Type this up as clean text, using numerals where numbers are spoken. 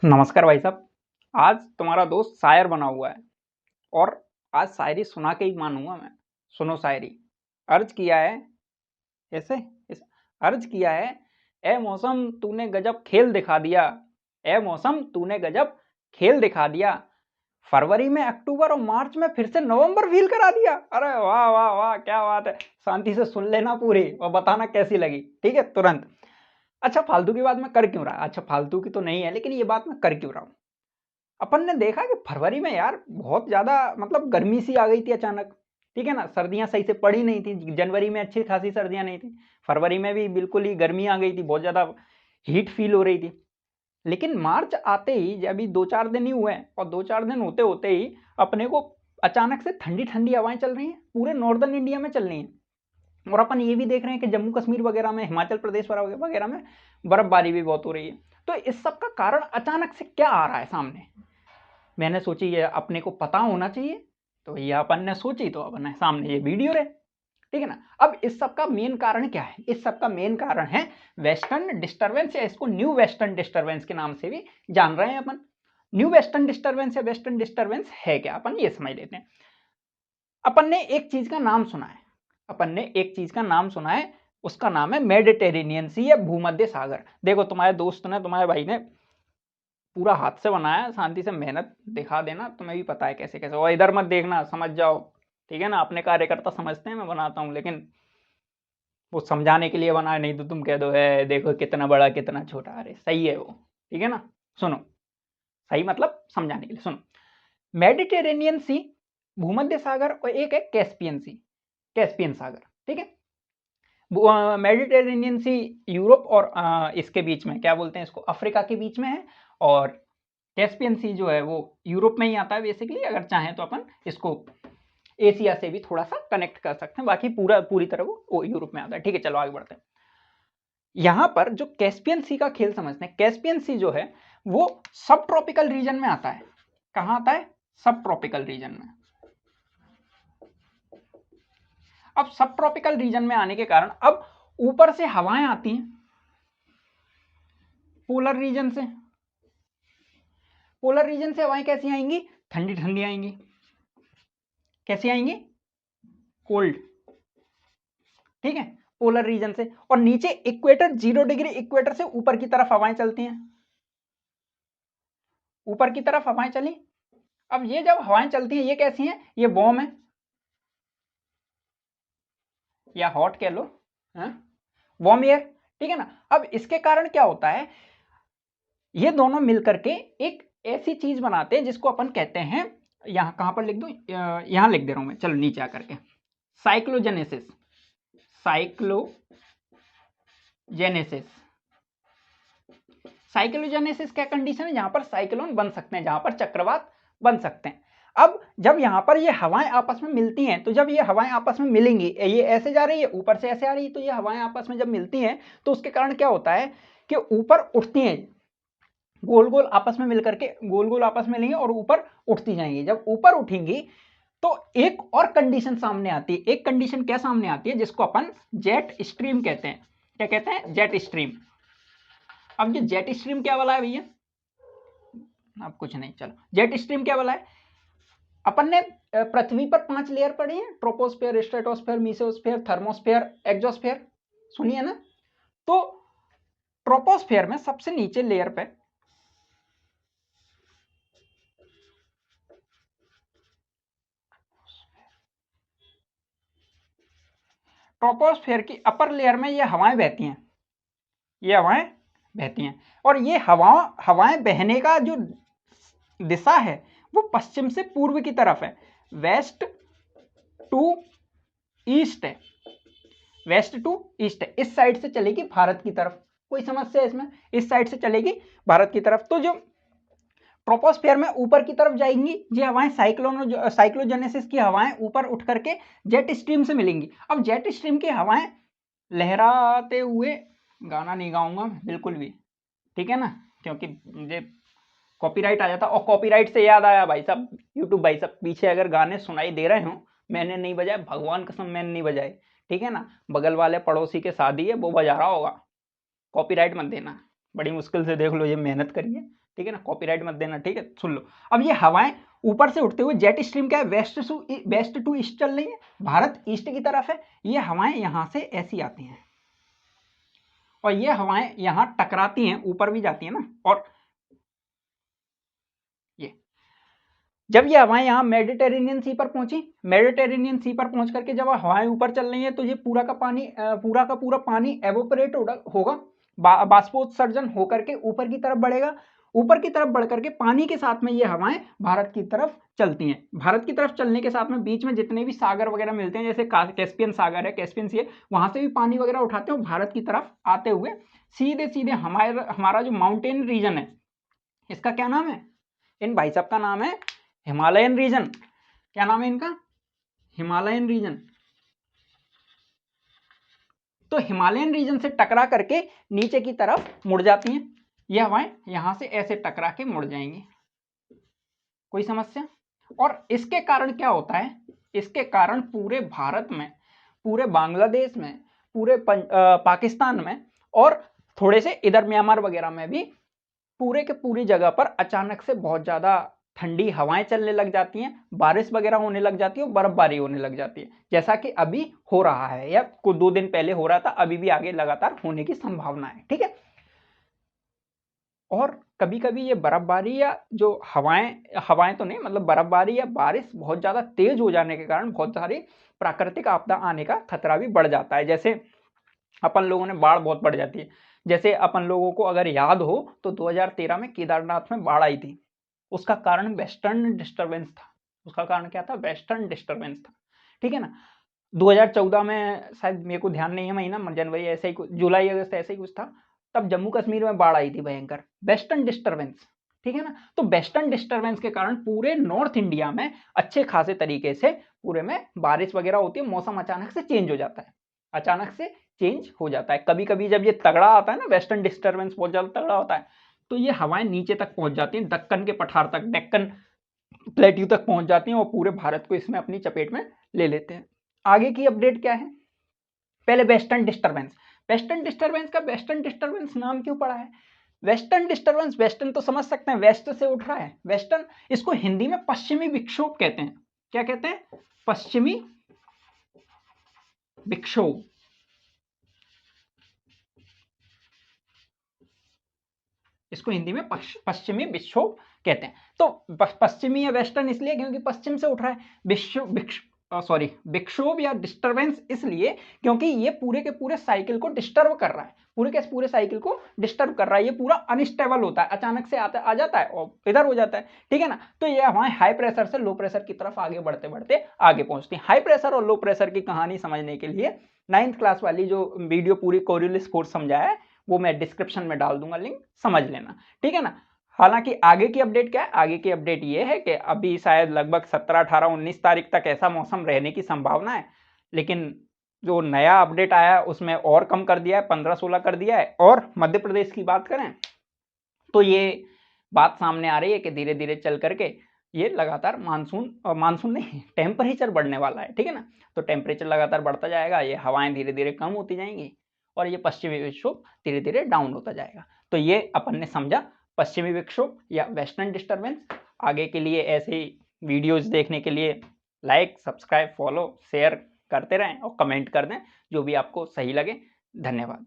नमस्कार भाई साहब। आज तुम्हारा दोस्त शायर बना हुआ है और आज शायरी सुना के ही मानूंगा मैं। सुनो शायरी। अर्ज किया है ऐसे इस अर्ज किया है। ए मौसम तूने गजब खेल दिखा दिया। ए मौसम तूने गजब खेल दिखा दिया। फरवरी में अक्टूबर और मार्च में फिर से नवंबर फील करा दिया। अरे वाह वाह वाह, क्या बात है। शांति से सुन लेना पूरी और बताना कैसी लगी, ठीक है, तुरंत। अच्छा, फालतू की बात मैं कर क्यों रहा? अच्छा, फालतू की तो नहीं है, लेकिन ये बात मैं कर क्यों रहा हूं? अपन ने देखा कि फरवरी में यार बहुत ज़्यादा मतलब गर्मी सी आ गई थी अचानक। ठीक है ना, सर्दियाँ सही से पड़ी नहीं थी। जनवरी में अच्छी खासी सर्दियाँ नहीं थी। फरवरी में भी बिल्कुल ही गर्मी आ गई थी, बहुत ज़्यादा हीट फील हो रही थी। लेकिन मार्च आते ही अभी 2-4 दिन ही हुए हैं और 2-4 दिन होते होते ही अपने को अचानक से ठंडी ठंडी हवाएं चल रही हैं, पूरे नॉर्दर्न इंडिया में चल रही हैं। और अपन ये भी देख रहे हैं कि जम्मू कश्मीर वगैरह में, हिमाचल प्रदेश वगैरह में बर्फबारी भी बहुत हो रही है। तो इस सब का कारण अचानक से क्या आ रहा है सामने? मैंने सोची ये अपने को पता होना चाहिए, तो ये अपन ने सोची तो अपन ने सामने ये वीडियो रहे। ठीक है ना। अब इस सब का मेन कारण क्या है? इस सब का मेन कारण है वेस्टर्न डिस्टर्बेंस, या इसको न्यू वेस्टर्न डिस्टर्बेंस के नाम से भी जान रहे हैं अपन। न्यू वेस्टर्न डिस्टर्बेंस या वेस्टर्न डिस्टर्बेंस है क्या, अपन ये समझ लेते हैं। अपन ने एक चीज का नाम सुना है, अपन ने एक चीज का नाम सुना है, उसका नाम है मेडिटेरेनियन सी या भूमध्य सागर। देखो, तुम्हारे दोस्त ने, तुम्हारे भाई ने पूरा हाथ से बनाया, शांति से मेहनत दिखा देना, तुम्हें भी पता है कैसे कैसे। और इधर मत देखना, समझ जाओ। ठीक है ना, अपने कार्यकर्ता समझते हैं मैं बनाता हूँ, लेकिन वो समझाने के लिए बनाया, नहीं तो तुम कह दो है देखो कितना बड़ा कितना छोटा। अरे सही है वो। ठीक है ना। सुनो, सही मतलब समझाने के लिए सुनो। मेडिटेरेनियन सी, भूमध्य सागर, और एक है कैस्पियन सी, कैस्पियन सागर। ठीक है। मेडिटेरेनियन सी यूरोप और इसके बीच में, क्या बोलते हैं इसको, अफ्रीका के बीच में है। और कैस्पियन सी जो है वो यूरोप में ही आता है बेसिकली। अगर चाहें तो अपन इसको एशिया से भी थोड़ा सा कनेक्ट कर सकते हैं, बाकी पूरी तरह वो यूरोप में आता है। ठीक है, चलो आगे बढ़ते हैं। यहां पर जो कैस्पियन सी का खेल समझते हैं, कैस्पियन सी जो है वो सब ट्रॉपिकल रीजन में आता है। कहां आता है? सब ट्रॉपिकल रीजन में। अब सब ट्रॉपिकल रीजन में आने के कारण अब ऊपर से हवाएं आती हैं पोलर रीजन से। पोलर रीजन से हवाएं कैसी आएंगी? ठंडी ठंडी आएंगी। कैसी आएंगी? कोल्ड। ठीक है, पोलर रीजन से। और नीचे इक्वेटर, 0 डिग्री इक्वेटर से ऊपर की तरफ हवाएं चलती हैं। ऊपर की तरफ हवाएं चली। अब ये जब हवाएं चलती हैं, ये कैसी हैं? ये वार्म है या हॉट कह लो, वार्म एयर। ठीक है ना। अब इसके कारण क्या होता है, ये दोनों मिलकर के एक ऐसी चीज बनाते हैं जिसको अपन कहते हैं, यहां कहां पर लिख दूं, यहां लिख दे रहा हूं मैं, चलो नीचे आकर के, साइक्लोजेनेसिस। साइक्लोजेनेसिस। साइक्लोजेनेसिस क्या कंडीशन है? जहां पर साइक्लोन बन सकते हैं, जहां पर चक्रवात बन सकते हैं। अब जब यहां पर ये हवाएं आपस में मिलती हैं, तो जब ये हवाएं आपस में मिलेंगी, ये ऐसे जा रही है, ऊपर से ऐसे आ रही है, तो ये हवाएं आपस में जब मिलती हैं तो उसके कारण क्या होता है कि ऊपर उठती हैं, गोल गोल आपस में मिलकर के, गोल गोल आपस में लेंगे और ऊपर उठती जाएंगी। जब ऊपर उठेंगी तो एक और कंडीशन सामने आती है। एक कंडीशन क्या सामने आती है? जिसको अपन जेट स्ट्रीम कहते हैं। क्या कहते हैं? Jet stream. अब ये जेट स्ट्रीम क्या वाला है भैया? अब कुछ नहीं, चलो जेट स्ट्रीम क्या वाला है। अपन ने पृथ्वी पर 5 लेयर पढ़ी है, troposphere, stratosphere, mesosphere, thermosphere, exosphere, सुनिए ना। तो ट्रोपोस्फेयर में सबसे नीचे लेयर पे ट्रोपोस्फेयर की अपर लेयर में ये हवाएं बहती हैं, ये हवाएं बहती हैं। और ये हवाएं बहने का जो दिशा है वो पश्चिम से पूर्व की तरफ है, वेस्ट टू ईस्ट है। वेस्ट टू ईस्ट है, इस साइड से चलेगी भारत की तरफ। कोई समस्या है इसमें? इस साइड से चलेगी भारत की तरफ। तो जो ट्रोपोस्फेयर में ऊपर की तरफ जाएंगी ये हवाएं, साइक्लोजेनेसिस की हवाएं ऊपर उठ करके जेट स्ट्रीम से मिलेंगी। अब जेट स्ट्रीम की हवाएं लहराते हुए, गाना नहीं गाऊंगा बिल्कुल भी, ठीक है ना, क्योंकि मुझे कॉपीराइट आ जाता। और कॉपीराइट से याद आया भाई साहब, यूट्यूब भाई साहब, पीछे अगर गाने सुनाई दे रहे हो, मैंने नहीं बजाए, भगवान कसम मैंने नहीं बजाए, ठीक है ना, बगल वाले पड़ोसी के शादी है वो बजा रहा होगा, कॉपीराइट मत देना, बड़ी मुश्किल से देख लो, ये मेहनत करिए, ठीक है ना, कॉपीराइट मत देना, ठीक है। सुन लो, अब ये हवाएं ऊपर से उठते हुए जेट स्ट्रीम क्या है, वेस्ट टू ईस्ट चल रही है, भारत ईस्ट की तरफ है, ये हवाएं यहां से ऐसी आती हैं और ये हवाएं यहां टकराती हैं, ऊपर भी जाती है ना, और ये जब ये हवाएं यहाँ मेडिटेरेनियन सी पर पहुंची, मेडिटेरेनियन सी पर पहुंच करके जब हवाएं ऊपर चल रही हैं तो ये पूरा का पूरा पानी एवोपरेट होगा, बाष्पोत्सर्जन होकर के ऊपर की तरफ बढ़ेगा, ऊपर की तरफ बढ़ करके पानी के साथ में ये हवाएं भारत की तरफ चलती हैं। भारत की तरफ चलने के साथ में बीच में जितने भी सागर वगैरह मिलते हैं, जैसे कैस्पियन सागर है, कैस्पियन सी है, वहां से भी पानी वगैरह उठाते हैं, भारत की तरफ आते हुए सीधे सीधे हमारा जो माउंटेन रीजन है, इसका क्या नाम है, इन भाई साहब का नाम है हिमालयन रीजन। क्या नाम है इनका, हिमालयन रीजन। तो हिमालयन रीजन से टकरा करके नीचे की तरफ मुड़ जाती हैं, ये हवाएं यहां से ऐसे टकरा के मुड़ जाएंगी। कोई समस्या? और इसके कारण क्या होता है, इसके कारण पूरे भारत में, पूरे बांग्लादेश में, पूरे पाकिस्तान में और थोड़े से इधर म्यांमार वगैरह में भी पूरे के पूरी जगह पर अचानक से बहुत ज्यादा ठंडी हवाएं चलने लग जाती हैं, बारिश वगैरह होने लग जाती है और बर्फबारी होने लग जाती है, जैसा कि अभी हो रहा है या कुछ 2 दिन पहले हो रहा था, अभी भी आगे लगातार होने की संभावना है, ठीक है। और कभी कभी ये बर्फबारी या जो हवाएं तो नहीं, मतलब बर्फबारी या बारिश बहुत ज्यादा तेज हो जाने के कारण बहुत सारी प्राकृतिक आपदा आने का खतरा भी बढ़ जाता है। जैसे अपन लोगों ने बाढ़ बहुत बढ़ जाती है, जैसे अपन लोगों को अगर याद हो तो 2013 में केदारनाथ में बाढ़ आई थी, उसका कारण वेस्टर्न डिस्टरबेंस था। उसका कारण क्या था, वेस्टर्न डिस्टरबेंस था, ठीक है ना। 2014 में शायद, मेरे को ध्यान नहीं है महीना, जनवरी ऐसे ही कुछ, जुलाई अगस्त ऐसे ही कुछ था, तब जम्मू कश्मीर में बाढ़ आई थी भयंकर, वेस्टर्न डिस्टरबेंस, ठीक है ना। तो वेस्टर्न डिस्टरबेंस के कारण पूरे नॉर्थ इंडिया में अच्छे खासे तरीके से पूरे में बारिश वगैरह होती है, मौसम अचानक से चेंज हो जाता है, अचानक से चेंज हो जाता है। कभी कभी जब ये तगड़ा आता है ना, वेस्टर्न डिस्टरबेंस बहुत ज्यादा तगड़ा होता है, तो ये हवाएं नीचे तक पहुंच जाती हैं, दक्कन के पठार तक, डेक्कन प्लेट्यू तक पहुंच जाती हैं और पूरे भारत को इसमें अपनी चपेट में ले लेते हैं। आगे की अपडेट क्या है, पहले वेस्टर्न डिस्टरबेंस। वेस्टर्न डिस्टरबेंस का वेस्टर्न डिस्टरबेंस नाम क्यों पड़ा है, वेस्टर्न डिस्टरबेंस, वेस्टर्न तो समझ सकते हैं, वेस्ट से उठ रहा है, वेस्टर्न, इसको हिंदी में पश्चिमी विक्षोभ कहते हैं। क्या कहते हैं, पश्चिमी विक्षोभ। इसको हिंदी में पश्चिमी विक्षोभ कहते हैं। तो पश्चिमी या वेस्टर्न इसलिए क्योंकि पश्चिम से उठ रहा है, विक्षोभ या डिस्टरबेंस इसलिए क्योंकि ये पूरे के पूरे साइकिल को डिस्टर्ब कर रहा है, पूरे के पूरे साइकिल को डिस्टर्ब कर रहा है, ये पूरा अनस्टेबल होता है, अचानक से आ जाता है और इधर हो जाता है, ठीक है ना। तो ये हमारे हाई प्रेशर से लो प्रेशर की तरफ आगे बढ़ते बढ़ते आगे पहुंचती है। हाई प्रेशर और लो प्रेशर की कहानी समझने के लिए 9th क्लास वाली जो वीडियो पूरी कोरियोलिस फोर्स समझाया है, वो मैं डिस्क्रिप्शन में डाल दूंगा, लिंक, समझ लेना, ठीक है ना। हालांकि आगे की अपडेट क्या है, आगे की अपडेट ये है कि अभी शायद लगभग 17, 18, 19 तारीख तक ऐसा मौसम रहने की संभावना है, लेकिन जो नया अपडेट आया है उसमें और कम कर दिया है, 15, 16 कर दिया है। और मध्य प्रदेश की बात करें तो ये बात सामने आ रही है कि धीरे धीरे चल करके ये लगातार मानसून नहीं, टेम्परेचर बढ़ने वाला है, ठीक है ना। तो टेम्परेचर लगातार बढ़ता जाएगा, ये हवाएं धीरे धीरे कम होती जाएंगी और ये पश्चिमी विक्षोभ धीरे धीरे डाउन होता जाएगा। तो ये अपन ने समझा पश्चिमी विक्षोभ या वेस्टर्न डिस्टरबेंस। आगे के लिए ऐसे ही वीडियोस देखने के लिए लाइक, सब्सक्राइब, फॉलो, शेयर करते रहें और कमेंट कर दें जो भी आपको सही लगे। धन्यवाद।